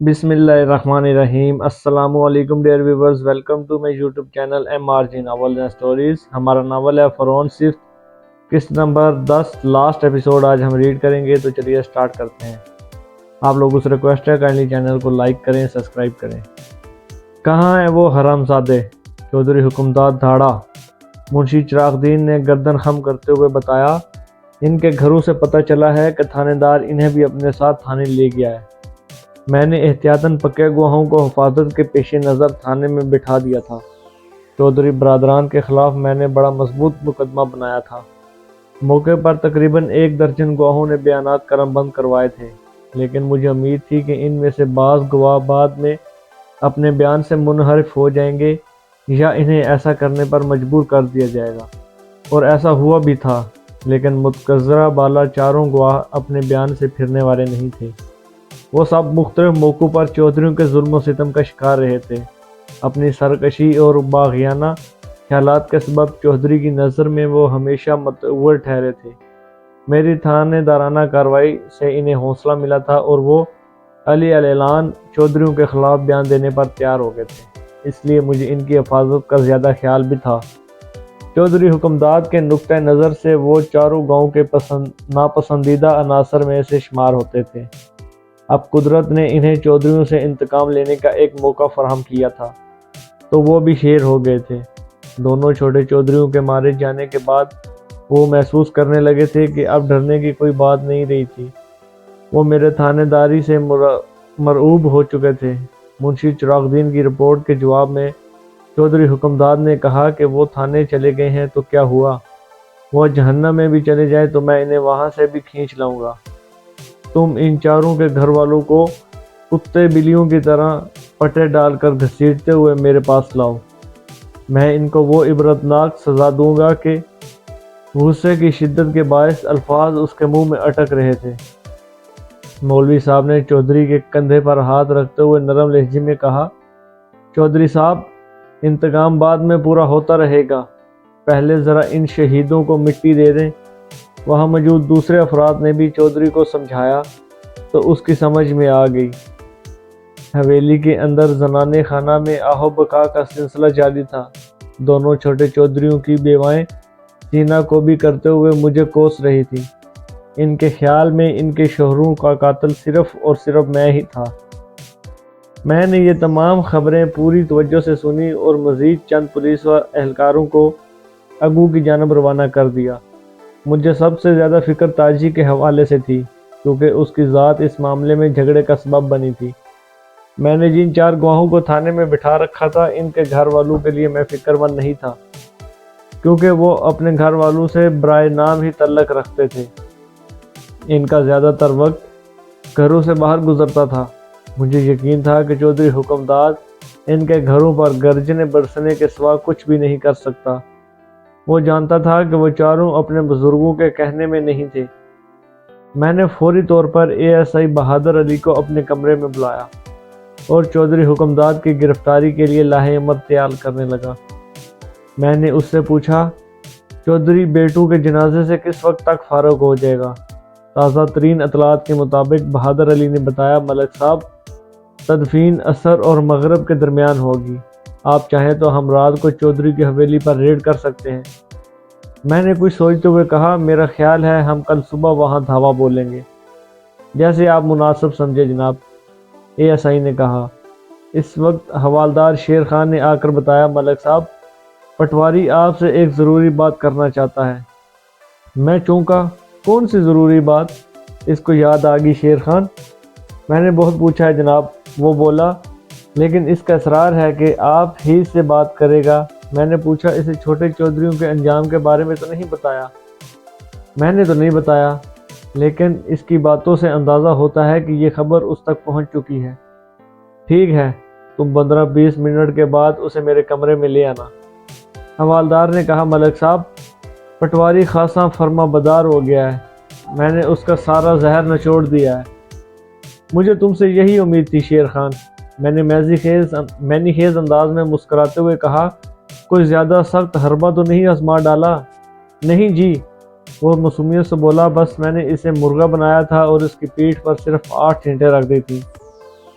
بسم اللہ الرحمن الرحیم۔ السلام علیکم dear viewers, welcome to my YouTube channel M R G novel and stories. ہمارا ناول ہے فرعون صفت، قسط نمبر 10، لاسٹ ایپیسوڈ آج ہم ریڈ کریں گے۔ تو چلیے سٹارٹ کرتے ہیں۔ آپ لوگوں سے ریکویسٹ ہے کائنڈلی چینل کو لائک کریں، سبسکرائب کریں۔ کہاں ہے وہ حرام زادے؟ چودھری حکمداد دھاڑا۔ منشی چراغ دین نے گردن خم کرتے ہوئے بتایا، ان کے گھروں سے پتہ چلا ہے کہ تھانے دار انہیں بھی اپنے ساتھ تھانے لے گیا ہے۔ میں نے احتیاطاً پکے گواہوں کو حفاظت کے پیش نظر تھانے میں بٹھا دیا تھا۔ چودھری برادران کے خلاف میں نے بڑا مضبوط مقدمہ بنایا تھا۔ موقع پر تقریباً 1 درجن گواہوں نے بیانات قلم بند کروائے تھے، لیکن مجھے امید تھی کہ ان میں سے بعض گواہ بعد میں اپنے بیان سے منحرف ہو جائیں گے یا انہیں ایسا کرنے پر مجبور کر دیا جائے گا، اور ایسا ہوا بھی تھا۔ لیکن متقررہ بالا چاروں گواہ اپنے بیان سے پھرنے والے نہیں تھے۔ وہ سب مختلف موقعوں پر چودھریوں کے ظلم و ستم کا شکار رہے تھے۔ اپنی سرکشی اور باغیانہ خیالات کے سبب چودھری کی نظر میں وہ ہمیشہ متعور ٹھہرے تھے۔ میری تھانے دارانہ کارروائی سے انہیں حوصلہ ملا تھا اور وہ علی الاعلان چودھریوں کے خلاف بیان دینے پر تیار ہو گئے تھے، اس لیے مجھے ان کی حفاظت کا زیادہ خیال بھی تھا۔ چودھری حکمداد کے نقطہ نظر سے وہ چاروں گاؤں کے ناپسندیدہ عناصر میں سے شمار ہوتے تھے۔ اب قدرت نے انہیں چودھریوں سے انتقام لینے کا ایک موقع فراہم کیا تھا، تو وہ بھی شیر ہو گئے تھے۔ دونوں چھوٹے چودھریوں کے مارے جانے کے بعد وہ محسوس کرنے لگے تھے کہ اب ڈرنے کی کوئی بات نہیں رہی تھی۔ وہ میرے تھانے داری سے مرعوب ہو چکے تھے۔ منشی چراغ دین کی رپورٹ کے جواب میں چودھری حکمداد نے کہا کہ وہ تھانے چلے گئے ہیں تو کیا ہوا؟ وہ جہنم میں بھی چلے جائے تو میں انہیں وہاں سے بھی کھینچ لاؤں گا۔ تم ان چاروں کے گھر والوں کو کتے بلیوں کی طرح پٹے ڈال کر گھسیٹتے ہوئے میرے پاس لاؤ۔ میں ان کو وہ عبرتناک سزا دوں گا کہ غصے کی شدت کے باعث الفاظ اس کے منہ میں اٹک رہے تھے۔ مولوی صاحب نے چودھری کے کندھے پر ہاتھ رکھتے ہوئے نرم لہجے میں کہا، چودھری صاحب، انتقام بعد میں پورا ہوتا رہے گا، پہلے ذرا ان شہیدوں کو مٹی دے دیں۔ وہاں موجود دوسرے افراد نے بھی چودھری کو سمجھایا تو اس کی سمجھ میں آ گئی۔ حویلی کے اندر زنانے خانہ میں آہ و بکا کا سلسلہ جاری تھا۔ دونوں چھوٹے چودھریوں کی بیوائیں سینہ کو بھی کرتے ہوئے مجھے کوس رہی تھی۔ ان کے خیال میں ان کے شوہروں کا قاتل صرف اور صرف میں ہی تھا۔ میں نے یہ تمام خبریں پوری توجہ سے سنی اور مزید چند پولیس و اہلکاروں کو اگو کی جانب روانہ کر دیا۔ مجھے سب سے زیادہ فکر تاجی کے حوالے سے تھی، کیونکہ اس کی ذات اس معاملے میں جھگڑے کا سبب بنی تھی۔ میں نے جن 4 گواہوں کو تھانے میں بٹھا رکھا تھا، ان کے گھر والوں کے لیے میں فکر مند نہیں تھا، کیونکہ وہ اپنے گھر والوں سے برائے نام ہی تعلق رکھتے تھے۔ ان کا زیادہ تر وقت گھروں سے باہر گزرتا تھا۔ مجھے یقین تھا کہ چودھری حکمداد ان کے گھروں پر گرجنے برسنے کے سوا کچھ بھی نہیں کر سکتا۔ وہ جانتا تھا کہ وہ چاروں اپنے بزرگوں کے کہنے میں نہیں تھے۔ میں نے فوری طور پر ASI بہادر علی کو اپنے کمرے میں بلایا اور چودھری حکمداد کی گرفتاری کے لیے لاہ عمل تیار کرنے لگا۔ میں نے اس سے پوچھا، چودھری بیٹوں کے جنازے سے کس وقت تک فارغ ہو جائے گا؟ تازہ ترین اطلاعات کے مطابق بہادر علی نے بتایا، ملک صاحب، تدفین عصر اور مغرب کے درمیان ہوگی۔ آپ چاہیں تو ہم رات کو چودھری کی حویلی پر ریڈ کر سکتے ہیں۔ میں نے کچھ سوچتے ہوئے کہا، میرا خیال ہے ہم کل صبح وہاں دھاوا بولیں گے۔ جیسے آپ مناسب سمجھے جناب، ASI نے کہا۔ اس وقت حوالدار شیر خان نے آ کر بتایا، ملک صاحب، پٹواری آپ سے ایک ضروری بات کرنا چاہتا ہے۔ میں چونکا، کون سی ضروری بات؟ اس کو یاد آ گئی شیر خان۔ میں نے بہت پوچھا ہے جناب، وہ بولا، لیکن اس کا اصرار ہے کہ آپ ہی سے بات کرے گا۔ میں نے پوچھا، اسے چھوٹے چودھریوں کے انجام کے بارے میں تو نہیں بتایا؟ میں نے تو نہیں بتایا، لیکن اس کی باتوں سے اندازہ ہوتا ہے کہ یہ خبر اس تک پہنچ چکی ہے۔ ٹھیک ہے، تم 15-20 منٹ کے بعد اسے میرے کمرے میں لے آنا۔ حوالدار نے کہا، ملک صاحب، پٹواری خاصا فرما بدار ہو گیا ہے، میں نے اس کا سارا زہر نچوڑ دیا ہے۔ مجھے تم سے یہی امید تھی شیر خان، میں نے مینی خیز انداز میں مسکراتے ہوئے کہا، کوئی زیادہ سخت حربہ تو نہیں آزما ڈالا؟ نہیں جی، وہ معصومیت سے بولا، بس میں نے اسے مرغا بنایا تھا اور اس کی پیٹھ پر صرف 8 چینٹیں رکھ دی تھی۔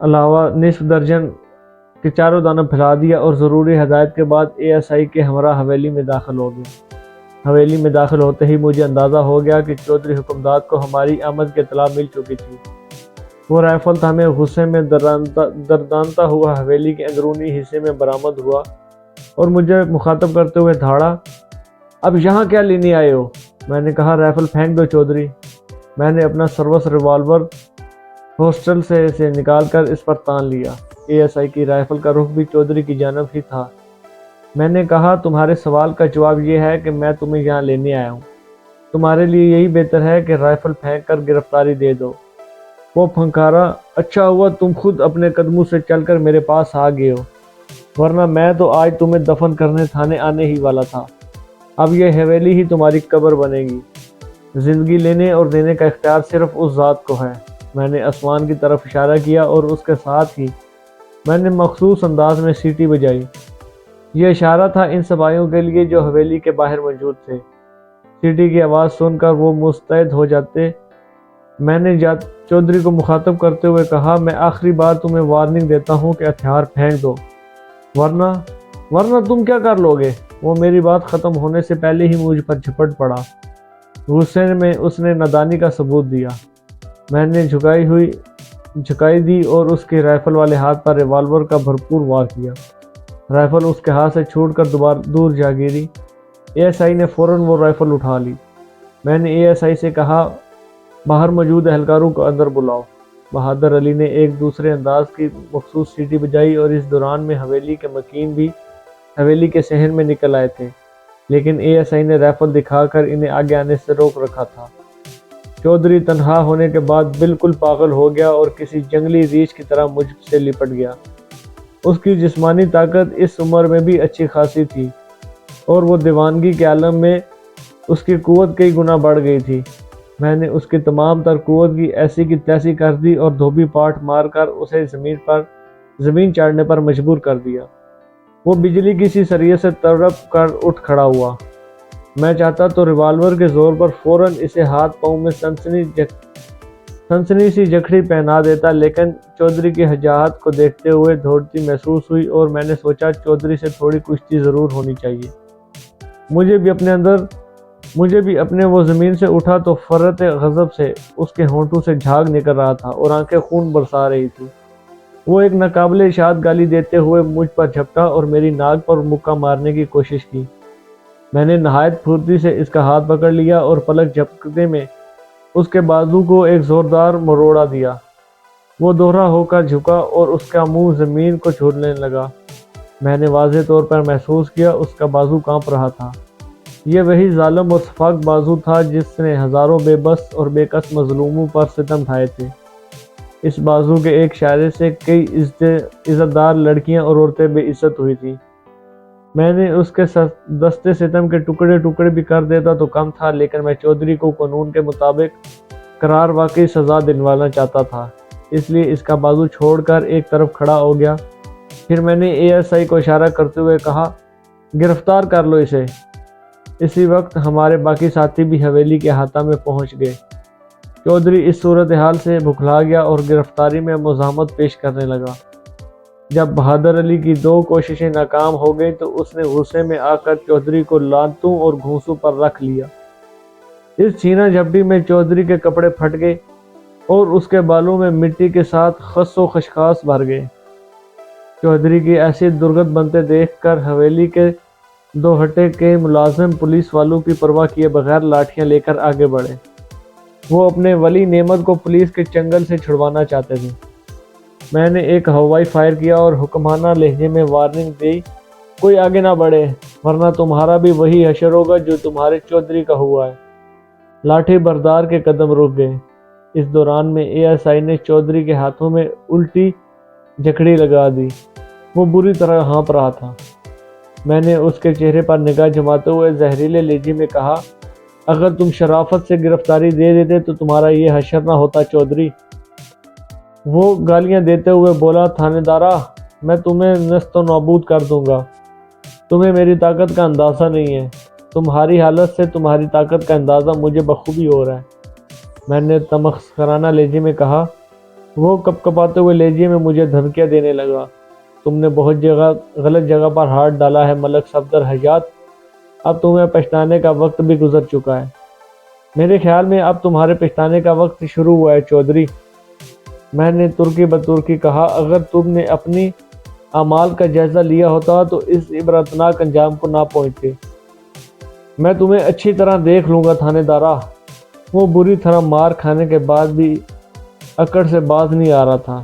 علاوہ نصف درجن کے چاروں دانوں پھیلا دیا اور ضروری ہدایت کے بعد ASI کے ہمراہ حویلی میں داخل ہو گیا۔ حویلی میں داخل ہوتے ہی مجھے اندازہ ہو گیا کہ چودھری حکمداد کو ہماری آمد کی اطلاع مل چکی تھی۔ وہ رائفل ہمیں غصے میں دردانتا ہوا حویلی کے اندرونی حصے میں برآمد ہوا اور مجھے مخاطب کرتے ہوئے دھاڑا، اب یہاں کیا لینے آئے ہو؟ میں نے کہا، رائفل پھینک دو چودھری۔ میں نے اپنا سروس ریوالور ہاسٹل سے نکال کر اس پر تان لیا۔ ASI کی رائفل کا رخ بھی چودھری کی جانب ہی تھا۔ میں نے کہا، تمہارے سوال کا جواب یہ ہے کہ میں تمہیں یہاں لینے آیا ہوں۔ تمہارے لیے یہی بہتر ہے کہ رائفل پھینک کر گرفتاری دے دو۔ وہ پھنکارا، اچھا ہوا تم خود اپنے قدموں سے چل کر میرے پاس آ گئے ہو، ورنہ میں تو آج تمہیں دفن کرنے تھانے آنے ہی والا تھا۔ اب یہ حویلی ہی تمہاری قبر بنے گی۔ زندگی لینے اور دینے کا اختیار صرف اس ذات کو ہے۔ میں نے آسمان کی طرف اشارہ کیا اور اس کے ساتھ ہی میں نے مخصوص انداز میں سیٹی بجائی۔ یہ اشارہ تھا ان سپاہیوں کے لیے جو حویلی کے باہر موجود تھے۔ سیٹی کی آواز سن کر وہ مستعد ہو جاتے۔ میں نے چودھری کو مخاطب کرتے ہوئے کہا، میں آخری بار تمہیں وارننگ دیتا ہوں کہ ہتھیار پھینک دو، ورنہ تم کیا کر لو گے؟ وہ میری بات ختم ہونے سے پہلے ہی مجھ پر جھپٹ پڑا۔ غصے میں اس نے نادانی کا ثبوت دیا۔ میں نے جھکائی دی اور اس کے رائفل والے ہاتھ پر ریوالور کا بھرپور وار کیا۔ رائفل اس کے ہاتھ سے چھوٹ کر دور جا گری۔ ASI نے فوراً وہ رائفل اٹھا لی۔ میں نے ASI سے کہا، باہر موجود اہلکاروں کو اندر بلاؤ۔ بہادر علی نے ایک دوسرے انداز کی مخصوص سیٹی بجائی اور اس دوران میں حویلی کے مکین بھی حویلی کے صحن میں نکل آئے تھے، لیکن ASI نے رائفل دکھا کر انہیں آگے آنے سے روک رکھا تھا۔ چودھری تنہا ہونے کے بعد بالکل پاگل ہو گیا اور کسی جنگلی ریچھ کی طرح مجھ سے لپٹ گیا۔ اس کی جسمانی طاقت اس عمر میں بھی اچھی خاصی تھی اور وہ دیوانگی کے عالم میں اس کی قوت کئی گنا بڑھ گئی تھی۔ میں نے اس کی تمام تر قوت کی ایسی کی تیسی کر دی اور دھوبی پاٹ مار کر اسے زمین چاڑنے پر مجبور کر دیا۔ وہ بجلی کی سی سریے سے تڑپ کر اٹھ کھڑا ہوا۔ میں چاہتا تو ریوالور کے زور پر فوراً اسے ہاتھ پاؤں میں سنسنی سی جکڑی پہنا دیتا، لیکن چودھری کی حجاہت کو دیکھتے ہوئے دھوڑتی محسوس ہوئی اور میں نے سوچا چودھری سے تھوڑی کشتی ضرور ہونی چاہیے۔ مجھے بھی اپنے وہ زمین سے اٹھا تو فرت غضب سے اس کے ہونٹوں سے جھاگ نکل رہا تھا اور آنکھیں خون برسا رہی تھی۔ وہ ایک ناقابل اشاعت گالی دیتے ہوئے مجھ پر جھپٹا اور میری ناک پر مکہ مارنے کی کوشش کی۔ میں نے نہایت پھرتی سے اس کا ہاتھ پکڑ لیا اور پلک جھپکتے میں اس کے بازو کو ایک زوردار مروڑا دیا۔ وہ دوہرا ہو کر جھکا اور اس کا منہ زمین کو چھونے لگا۔ میں نے واضح طور پر محسوس کیا اس کا بازو کانپ رہا تھا۔ یہ وہی ظالم اور سفاک بازو تھا جس نے ہزاروں بے بس اور بے کس مظلوموں پر ستم ڈھائے تھے۔ اس بازو کے ایک اشارے سے کئی عزت دار لڑکیاں اور عورتیں بے عزت ہوئی تھیں۔ میں نے اس کے دستے ستم کے ٹکڑے بھی کر دیتا تو کم تھا، لیکن میں چودھری کو قانون کے مطابق قرار واقعی سزا دلوانا چاہتا تھا، اس لیے اس کا بازو چھوڑ کر ایک طرف کھڑا ہو گیا۔ پھر میں نے ASI کو اشارہ کرتے ہوئے کہا، گرفتار کر لو اسے۔ اسی وقت ہمارے باقی ساتھی بھی حویلی کے احاطہ میں پہنچ گئے۔ چودھری اس صورتحال سے بھکلا گیا اور گرفتاری میں مزاحمت پیش کرنے لگا۔ جب بہادر علی کی 2 کوششیں ناکام ہو گئیں تو اس نے غصے میں آ کر چودھری کو لاتوں اور گھونسوں پر رکھ لیا۔ اس چھینا جھپٹی میں چودھری کے کپڑے پھٹ گئے اور اس کے بالوں میں مٹی کے ساتھ خس و خشخاش بھر گئے۔ چودھری کی ایسی درگت بنتے دیکھ کر حویلی کے 2 ہٹے کے ملازم پولیس والوں کی پرواہ کیے بغیر لاٹھیاں لے کر آگے بڑھے۔ وہ اپنے ولی نعمت کو پولیس کے چنگل سے چھڑوانا چاہتے تھے۔ میں نے ایک ہوائی فائر کیا اور حکمانہ لہجے میں وارننگ دی، کوئی آگے نہ بڑھے، ورنہ تمہارا بھی وہی حشر ہوگا جو تمہارے چودھری کا ہوا ہے۔ لاٹھی بردار کے قدم رک گئے۔ اس دوران میں ASI نے چودھری کے ہاتھوں میں الٹی جکڑی لگا دی۔ وہ بری طرح ہانپ رہا تھا۔ میں نے اس کے چہرے پر نگاہ جماتے ہوئے زہریلے لہجے میں کہا، اگر تم شرافت سے گرفتاری دے دیتے تو تمہارا یہ حشر نہ ہوتا چودھری۔ وہ گالیاں دیتے ہوئے بولا، تھانے دارا، میں تمہیں نیست و نابود کر دوں گا۔ تمہیں میری طاقت کا اندازہ نہیں ہے۔ تمہاری حالت سے تمہاری طاقت کا اندازہ مجھے بخوبی ہو رہا ہے۔ میں نے تمسخرانہ لہجے میں کہا، وہ کپکپاتے ہوئے لہجے میں مجھے دھمکیاں دینے لگا۔ تم نے بہت غلط جگہ پر ہاتھ ڈالا ہے ملک صفدر حجات، اب تمہیں پچھتانے کا وقت بھی گزر چکا ہے۔ میرے خیال میں اب تمہارے پچھتانے کا وقت شروع ہوا ہے چودھری، میں نے ترکی بترکی کہا۔ اگر تم نے اپنی اعمال کا جائزہ لیا ہوتا تو اس عبرتناک انجام کو نہ پہنچتے۔ میں تمہیں اچھی طرح دیکھ لوں گا تھانے دارا۔ وہ بری طرح مار کھانے کے بعد بھی اکڑ سے باز نہیں آ رہا تھا۔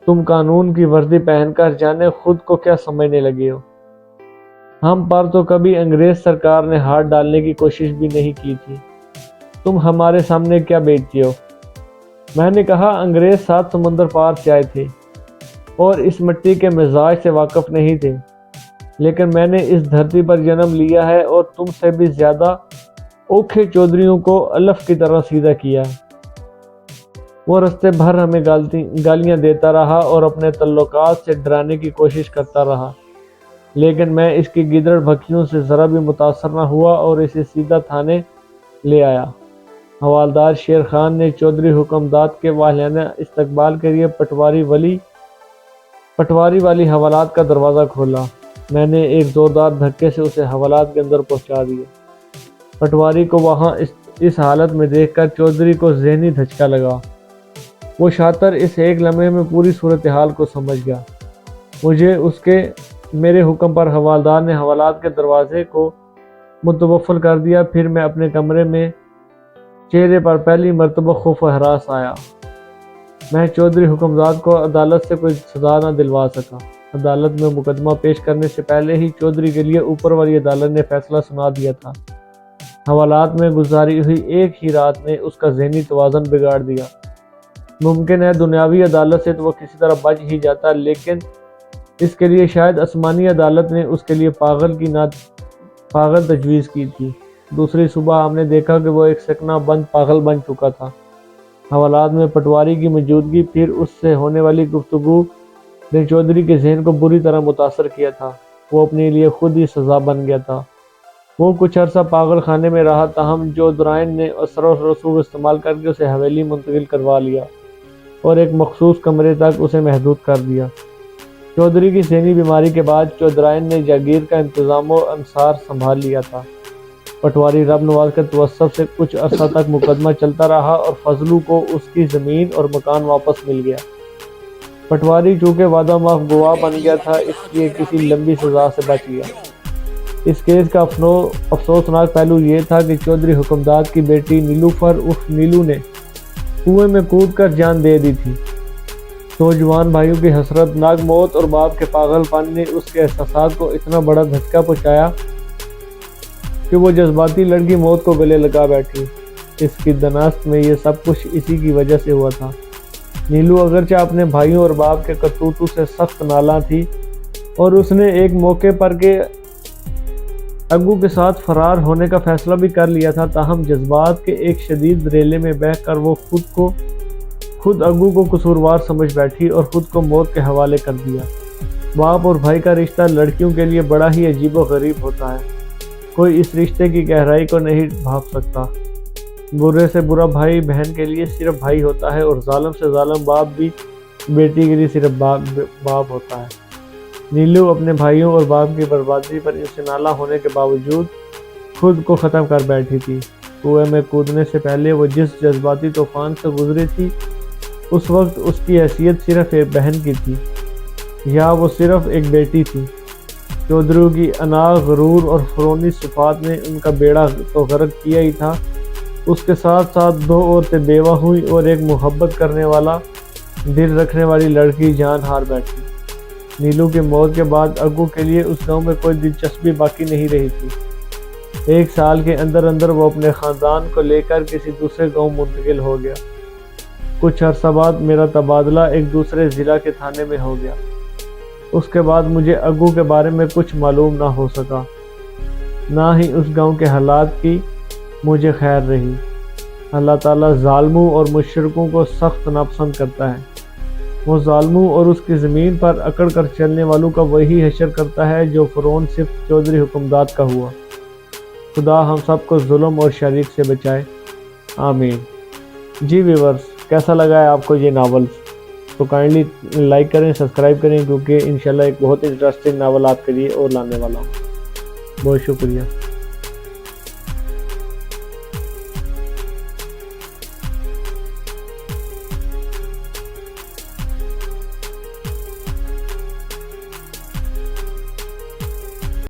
تم قانون کی وردی پہن کر جانے خود کو کیا سمجھنے لگے ہو؟ ہم پر تو کبھی انگریز سرکار نے ہاتھ ڈالنے کی کوشش بھی نہیں کی تھی، تم ہمارے سامنے کیا بیچتے ہو؟ میں نے کہا، انگریز 7 سمندر پار سے آئے تھے اور اس مٹی کے مزاج سے واقف نہیں تھے، لیکن میں نے اس دھرتی پر جنم لیا ہے اور تم سے بھی زیادہ اوکھے چودھریوں کو الف کی طرح سیدھا کیا ہے۔ وہ رستے بھر ہمیں گالیاں دیتا رہا اور اپنے تعلقات سے ڈرانے کی کوشش کرتا رہا، لیکن میں اس کی گیدڑ بھکیوں سے ذرا بھی متاثر نہ ہوا اور اسے سیدھا تھانے لے آیا۔ حوالدار شیر خان نے چودھری حکمداد کے واہیانہ استقبال کے لیے پٹواری والی حوالات کا دروازہ کھولا۔ میں نے ایک زوردار دھکے سے اسے حوالات کے اندر پہنچا دیا۔ پٹواری کو وہاں اس حالت میں دیکھ کر چودھری کو ذہنی دھچکا لگا۔ وہ شاطر اس ایک لمحے میں پوری صورتحال کو سمجھ گیا۔ میرے حکم پر حوالدار نے حوالات کے دروازے کو متوقف کر دیا۔ پھر میں اپنے کمرے میں چہرے پر پہلی مرتبہ خوف و ہراس آیا۔ میں چودھری حکمداد کو عدالت سے کوئی سزا نہ دلوا سکا۔ عدالت میں مقدمہ پیش کرنے سے پہلے ہی چودھری کے لیے اوپر والی عدالت نے فیصلہ سنا دیا تھا۔ حوالات میں گزاری ہوئی ایک ہی رات نے اس کا ذہنی توازن بگاڑ دیا۔ ممکن ہے دنیاوی عدالت سے تو وہ کسی طرح بچ ہی جاتا، لیکن اس کے لیے شاید آسمانی عدالت نے اس کے لیے پاگل تجویز کی تھی۔ دوسری صبح ہم نے دیکھا کہ وہ ایک سکنا بند پاگل بن چکا تھا۔ حوالات میں پٹواری کی موجودگی، پھر اس سے ہونے والی گفتگو نے چودھری کے ذہن کو بری طرح متاثر کیا تھا۔ وہ اپنے لیے خود ہی سزا بن گیا تھا۔ وہ کچھ عرصہ پاگل خانے میں رہا، تاہم جودرائن نے اثر و رسوخ استعمال کر کے اسے حویلی منتقل کروا لیا اور ایک مخصوص کمرے تک اسے محدود کر دیا۔ چودھری کی ذہنی بیماری کے بعد چودرائن نے جاگیر کا انتظام و انصار سنبھال لیا تھا۔ پٹواری رب نواز کے توسط سے کچھ عرصہ تک مقدمہ چلتا رہا اور فضلو کو اس کی زمین اور مکان واپس مل گیا۔ پٹواری چونکہ وعدہ معاف گواہ بن گیا تھا، اس لیے کسی لمبی سزا سے بچ گیا۔ اس کیس کا افسوسناک پہلو یہ تھا کہ چودھری حکمداد کی بیٹی نیلوفر عرف نیلو نے کنویں میں کود کر جان دے دی تھی۔ دو جوان بھائیوں کی حسرت ناک موت اور باپ کے پاگل پن نے اس کے احساسات کو اتنا بڑا دھچکا پہنچایا کہ وہ جذباتی لڑکی موت کو گلے لگا بیٹھی۔ اس کی دناست میں یہ سب کچھ اسی کی وجہ سے ہوا تھا۔ نیلو اگرچہ اپنے بھائیوں اور باپ کے کرتوتوں سے سخت نالاں تھی اور اس نے ایک موقع پر کے اگو کے ساتھ فرار ہونے کا فیصلہ بھی کر لیا تھا، تاہم جذبات کے ایک شدید ریلے میں بہہ کر وہ خود اگو کو قصوروار سمجھ بیٹھی اور خود کو موت کے حوالے کر دیا۔ باپ اور بھائی کا رشتہ لڑکیوں کے لیے بڑا ہی عجیب و غریب ہوتا ہے۔ کوئی اس رشتے کی گہرائی کو نہیں بھاپ سکتا۔ برے سے برا بھائی بہن کے لیے صرف بھائی ہوتا ہے اور ظالم سے ظالم باپ بھی بیٹی کے لیے صرف باپ ہوتا ہے۔ نیلو اپنے بھائیوں اور باپ کی بربادی پر انسنالہ ہونے کے باوجود خود کو ختم کر بیٹھی تھی۔ کنویں میں کودنے سے پہلے وہ جس جذباتی طوفان سے گزری تھی، اس وقت اس کی حیثیت صرف ایک بہن کی تھی، یا وہ صرف ایک بیٹی تھی۔ چودھریوں کی انا، غرور اور فرونی صفات نے ان کا بیڑا تو غرق کیا ہی تھا، اس کے ساتھ ساتھ 2 عورتیں بیوہ ہوئی اور ایک محبت کرنے والا دل رکھنے والی لڑکی جان ہار بیٹھی۔ نیلو کی موت کے بعد اگو کے لیے اس گاؤں میں کوئی دلچسپی باقی نہیں رہی تھی۔ 1 سال کے اندر وہ اپنے خاندان کو لے کر کسی دوسرے گاؤں منتقل ہو گیا۔ کچھ عرصہ بعد میرا تبادلہ ایک دوسرے ضلع کے تھانے میں ہو گیا۔ اس کے بعد مجھے اگو کے بارے میں کچھ معلوم نہ ہو سکا، نہ ہی اس گاؤں کے حالات کی مجھے خیر رہی۔ اللہ تعالیٰ ظالموں اور مشرکوں کو سخت ناپسند کرتا ہے۔ وہ ظالموں اور اس کی زمین پر اکڑ کر چلنے والوں کا وہی حشر کرتا ہے جو فرعون صفت چودھری حکمداد کا ہوا۔ خدا ہم سب کو ظلم اور شریک سے بچائے، آمین۔ جی ویورز، کیسا لگا ہے آپ کو یہ ناول؟ تو کائنڈلی لائک کریں، سبسکرائب کریں، کیونکہ انشاءاللہ ایک بہت انٹرسٹنگ ناول آپ کے لیے اور لانے والا ہوں۔ بہت شکریہ۔